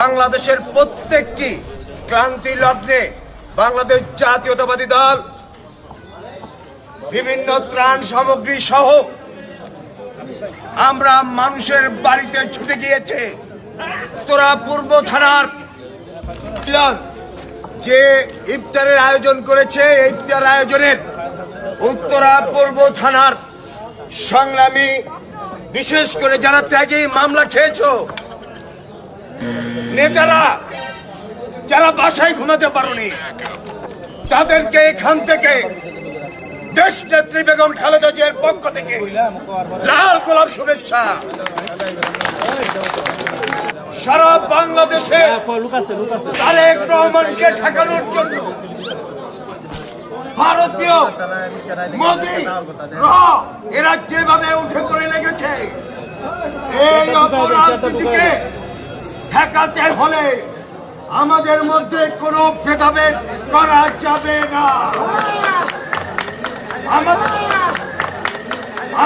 বাংলাদেশের প্রত্যেকটি ক্লান্তি লগ্নে বাংলাদেশ জাতীয়তাবাদী দল বিভিন্ন ত্রাণ সামগ্রী সহ আমরা মানুষের বাড়িতে ছুটে গিয়েছে। উত্তরা পূর্ব থানার যে ইফতারের আয়োজন করেছে, ইফতার আয়োজনের উত্তরা পূর্ব থানার সংগ্রামী, বিশেষ করে যারা ত্যাগী মামলা খেয়েছ নেতারা, যারা বাসায় ঘুমাতে পারেনি, তাদেরকে এখান থেকে দেশ নেত্রী বেগম খালেদা জিয়ার পক্ষ থেকে লাল গোলাপ শুভেচ্ছা। সারা বাংলাদেশে তারেক রহমানকে ঠেকানোর জন্য ভারতীয় মোদি এরা যেভাবে উঠে পড়ে লেগেছে, এই অপরাজনীতিকে ঠেকাতে হলে আমাদের মধ্যে কোনো ভেদাভেদ করা যাবে না।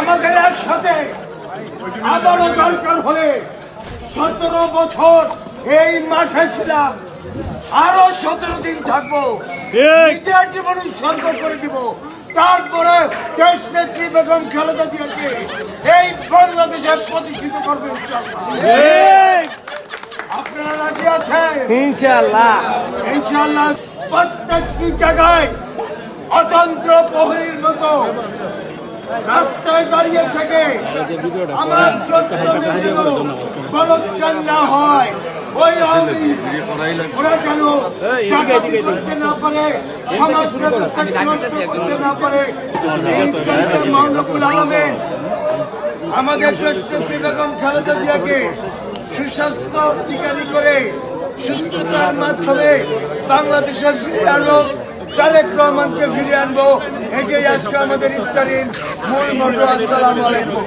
আমাদের একসাথে আবারও দরকার হলে 17 বছর এই মাঠে ছিলাম, আরো 17 দিন থাকবো, নিজের জীবন উৎসর্গ করে দিব। তারপরে দেশ নেত্রী বেগম খালেদা জিয়াকে এই বাংলাদেশে প্রতিষ্ঠিত করবে। আপনারা রাজি আছেন? ইনশাআল্লাহ। ইনশাআল্লাহ। প্রত্যেকটি জায়গায় অতন্ত্র প্রহরীর মতো রাস্তায় দাঁড়িয়ে থেকে আমার বলৎকার না হয়, ওই ওরা যেন করতে না পারে, সমাজ করতে না পারে। এই মাওলানা আলমের আমাদের দেশ নেত্রী বেগম খালেদা জিয়াকে সুস্বাস্থ্য অধিকারী করে সুস্থতার মাধ্যমে বাংলাদেশে ফিরিয়ে আনবো, তারেক রহমানকে ফিরিয়ে আনবো। এটাই আজকে আমাদের ইফতারির মূল মন্ত্র। আসসালামু আলাইকুম।